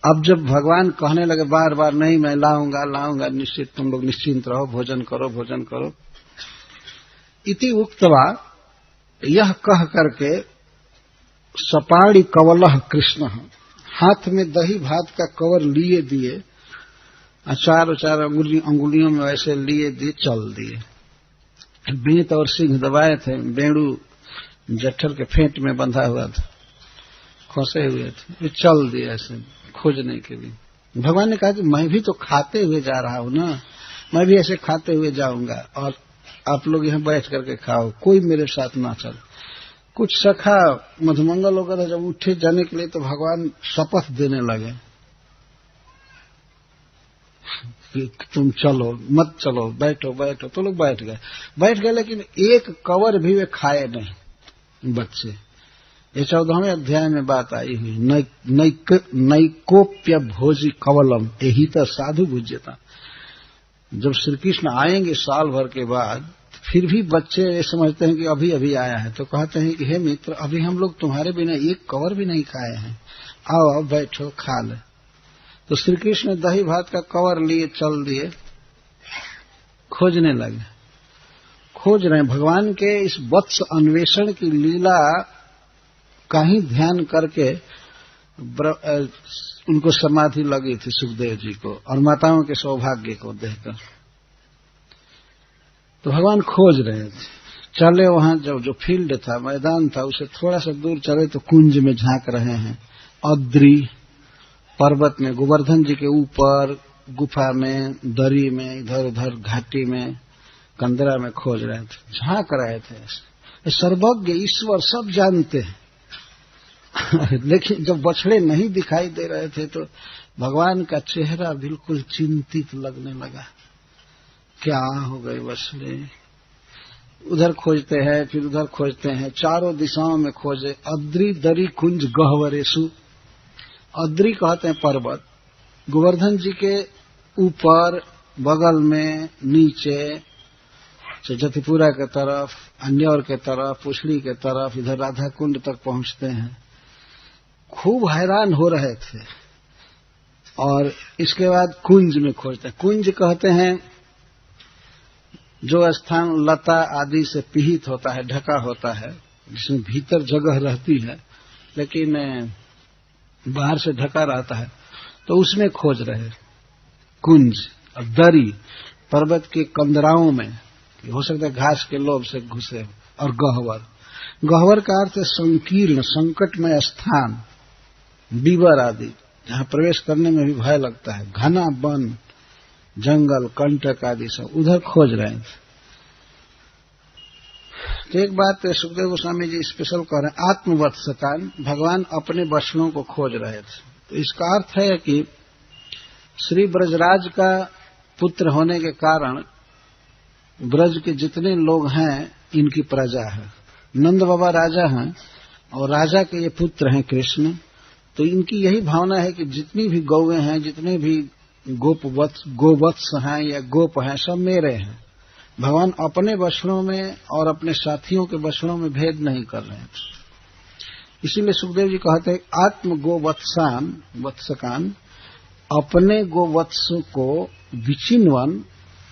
अब जब भगवान कहने लगे बार बार, नहीं मैं लाऊंगा लाऊंगा, निश्चित तुम लोग निश्चिंत रहो, भोजन करो भोजन करो, इति उक्तवा, यह कह करके सपाड़ी कवलह कृष्ण, हाथ में दही भात का कवर लिए दिए, चार अंगुलियों में वैसे लिए दिए, चल दिए। बेंत और सिंह दबाए थे, बेड़ू जट्ठर के फेंट में बंधा हुआ था, फंसे हुए थे, वे चल दिए ऐसे खोजने के लिए। भगवान ने कहा कि मैं भी तो खाते हुए जा रहा हूं ना, मैं भी ऐसे खाते हुए जाऊंगा और आप लोग यहां बैठ करके खाओ, कोई मेरे साथ ना चल। कुछ सखा मधुमंगल वगैरह जब उठे जाने के लिए तो भगवान शपथ देने लगे कि तुम चलो मत चलो, बैठो बैठो, तो लोग बैठ गए, लेकिन एक कवर भी वे खाए नहीं बच्चे। ये 14वें अध्याय में बात आई हुई, नैकोप्य भोजी कवलम यही तो साधु भुज्यता। जब श्री कृष्ण आएंगे साल भर के बाद, फिर भी बच्चे ये समझते हैं कि अभी अभी आया है, तो कहते हैं कि हे मित्र, अभी हम लोग तुम्हारे बिना एक कवर भी नहीं खाए हैं, आओ आओ बैठो खा ले। तो श्री कृष्ण दही भात का कवर लिए चल दिए, खोजने लगे, खोज रहे हैं। भगवान के इस वत्स अन्वेषण की लीला का ही ध्यान करके उनको समाधि लगी थी सुखदेव जी को, और माताओं के सौभाग्य को देखकर। तो भगवान खोज रहे थे, चले वहां जो फील्ड था, मैदान था, उसे थोड़ा सा दूर चले तो कुंज में झांक रहे हैं, अद्री पर्वत में, गोवर्धन जी के ऊपर, गुफा में, दरी में, इधर उधर घाटी में, कंदरा में खोज रहे थे, झांक रहे थे। सर्वज्ञ ईश्वर सब जानते हैं लेकिन जब बछड़े नहीं दिखाई दे रहे थे तो भगवान का चेहरा बिल्कुल चिंतित लगने लगा, क्या हो गए बछड़े। उधर खोजते हैं, फिर उधर खोजते हैं, चारों दिशाओं में खोजे। अद्री दरी कुंज गहवरेशु, अद्री कहते हैं पर्वत, गोवर्धन जी के ऊपर, बगल में, नीचे, जतिपुरा के तरफ, अन्यौर के तरफ, पुछड़ी के तरफ, इधर राधा कुंड तक पहुंचते हैं। खूब हैरान हो रहे थे। और इसके बाद कुंज में खोजते हैं। कुंज कहते हैं जो स्थान लता आदि से पीहित होता है, ढका होता है, जिसमें भीतर जगह रहती है लेकिन बाहर से ढका रहता है, तो उसमें खोज रहे कुंज। और दरी पर्वत के कंदराओं में, हो सकता है घास के लोभ से घुसे। और गहवर, गहवर का अर्थ है संकीर्ण, संकटमय स्थान, बीवर आदि, जहां प्रवेश करने में भी भय लगता है, घना वन, जंगल, कंटक आदि सब, उधर खोज रहे थे। तो एक बात सुखदेव गोस्वामी जी स्पेशल कह रहे हैं, आत्मवत्सकान, भगवान अपने वचनों को खोज रहे थे। तो इसका अर्थ है कि श्री ब्रजराज का पुत्र होने के कारण ब्रज के जितने लोग हैं इनकी प्रजा है। नंद बाबा राजा हैं और राजा के ये पुत्र हैं कृष्ण। तो इनकी यही भावना है कि जितनी भी गौएं हैं, जितने भी गोवत्स हैं या गोप हैं, सब मेरे हैं। भगवान अपने वचनों में और अपने साथियों के वचनों में भेद नहीं कर रहे हैं। इसीलिए सुखदेव जी कहते हैं आत्म गोवत्सान वत्सकान, अपने गोवत्स को विचिन्वन,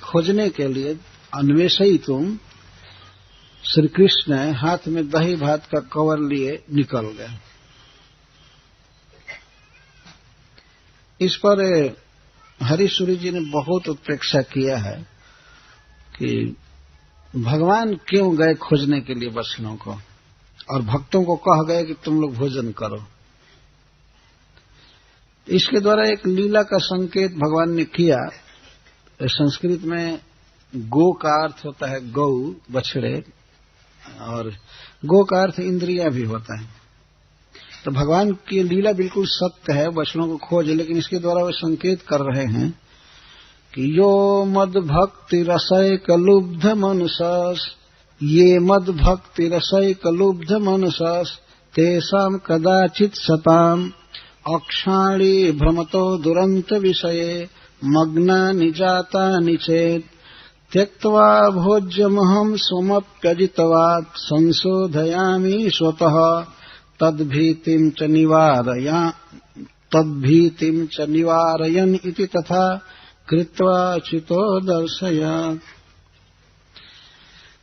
खोजने के लिए, अन्वेषी तुम, श्री कृष्ण हाथ में दही भात का कवर लिए निकल गए। इस पर हरीश्वरी जी ने बहुत उत्प्रेक्षा किया है कि भगवान क्यों गए खोजने के लिए वचनों को, और भक्तों को कह गए कि तुम लोग भोजन करो। इसके द्वारा एक लीला का संकेत भगवान ने किया। संस्कृत में गो का अर्थ होता है गौ, बछड़े, और गो का अर्थ इंद्रिया भी होता है। तो भगवान की लीला बिल्कुल सत्य है, वचनों को खोज, लेकिन इसके द्वारा वे संकेत कर रहे हैं कि यो मद भक्ति रसैक लुब्ध मनसस, ये मद भक्ति रसैक लुब्ध मनसस, तेषां कदाचित् सताम् अक्षाणी भ्रमतो दुरंत विषये मग्नानि जातानि चेत् त्यक्त्वा भोज्यमहं स्वमप्यजितवात् संशोधयामि स्वतः तद्भीतिं च तद्भीतिं च निवारयन् इति तथा कृत्वा चितो दर्शयात्।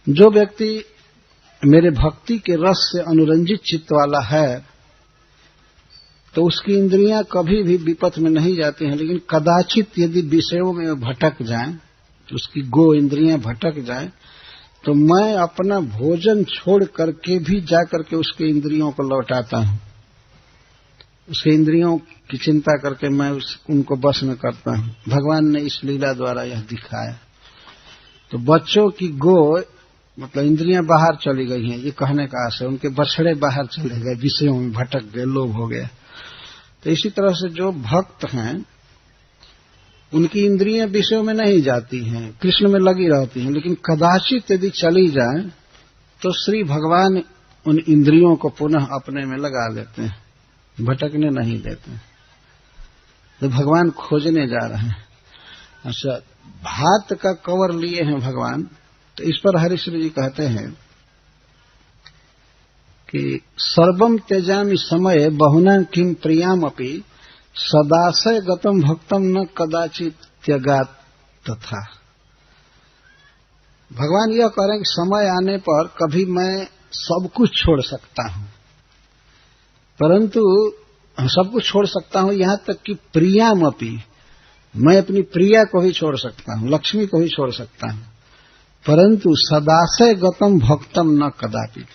जो व्यक्ति मेरे भक्ति के रस से अनुरंजित चित्त वाला है तो उसकी इंद्रियां कभी भी विपथ में नहीं जाती हैं, लेकिन कदाचित यदि विषयों में भटक जाएं, उसकी गो इंद्रियां भटक जाएं, तो मैं अपना भोजन छोड़ करके भी जाकर के उसके इंद्रियों को लौटाता हूं। उसके इंद्रियों की चिंता करके मैं उनको बस में करता हूं। भगवान ने इस लीला द्वारा यह दिखाया। तो बच्चों की गो मतलब इंद्रियां बाहर चली गई हैं, ये कहने का आशय, उनके बछड़े बाहर चले गए, विषयों में भटक गए, लोभ हो गया। तो इसी तरह से जो भक्त हैं उनकी इंद्रियां विषयों में नहीं जाती हैं, कृष्ण में लगी रहती हैं, लेकिन कदाचित यदि चली जाए तो श्री भगवान उन इंद्रियों को पुनः अपने में लगा लेते हैं, भटकने नहीं देते। तो भगवान खोजने जा रहे हैं। अच्छा, भात का कवर लिए हैं भगवान, तो इस पर हरिश्री जी कहते हैं कि सर्वम त्यजामि समय बहुना किम प्रियामपि सदाशय गतम भक्तम न कदाचित त्यगात तथा। भगवान यह कह रहे हैं कि समय आने पर कभी मैं सब कुछ छोड़ सकता हूं, परंतु सब कुछ छोड़ सकता हूं, यहां तक कि प्रियामपि, मैं अपनी प्रिया को भी छोड़ सकता हूं, लक्ष्मी को भी छोड़ सकता हूं, परंतु सदाशय गतम भक्तम न कदापि,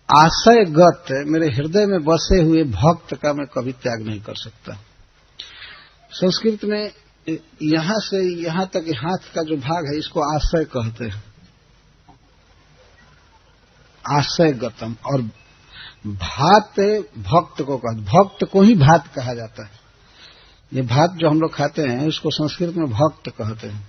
आशय गत मेरे हृदय में बसे हुए भक्त का मैं कभी त्याग नहीं कर सकता। संस्कृत में यहां से यहां तक हाथ का जो भाग है इसको आशय कहते हैं, आशय गतम। और भात भक्त को कहते, भक्त को ही भात कहा जाता है। ये भात जो हम लोग खाते हैं उसको संस्कृत में भक्त कहते हैं।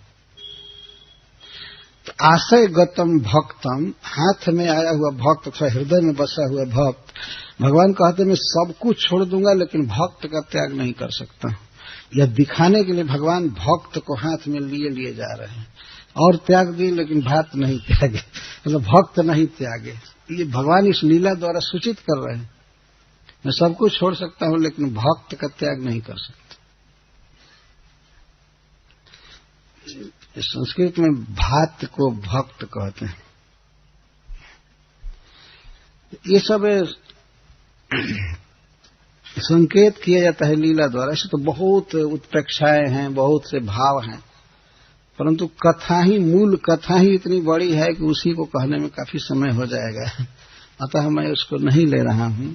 तो आशय गतम भक्तम, हाथ में आया हुआ भक्त अथवा हृदय में बसा हुआ भक्त, भगवान कहते हैं मैं सब कुछ छोड़ दूंगा लेकिन भक्त का त्याग नहीं कर सकता। यह दिखाने के लिए भगवान भक्त को हाथ में लिए जा रहे हैं। और त्याग दिए लेकिन भात नहीं त्यागे, मतलब भक्त नहीं त्यागे। ये भगवान इस लीला द्वारा सूचित कर रहे हैं मैं सब कुछ छोड़ सकता हूं लेकिन भक्त का त्याग नहीं कर सकता। संस्कृत में भात को भक्त कहते हैं। ये सब संकेत किया जाता है लीला द्वारा। ऐसे तो बहुत उत्प्रेक्षाएं हैं, बहुत से भाव हैं, परंतु कथा ही, मूल कथा ही इतनी बड़ी है कि उसी को कहने में काफी समय हो जाएगा, अतः मैं उसको नहीं ले रहा हूं।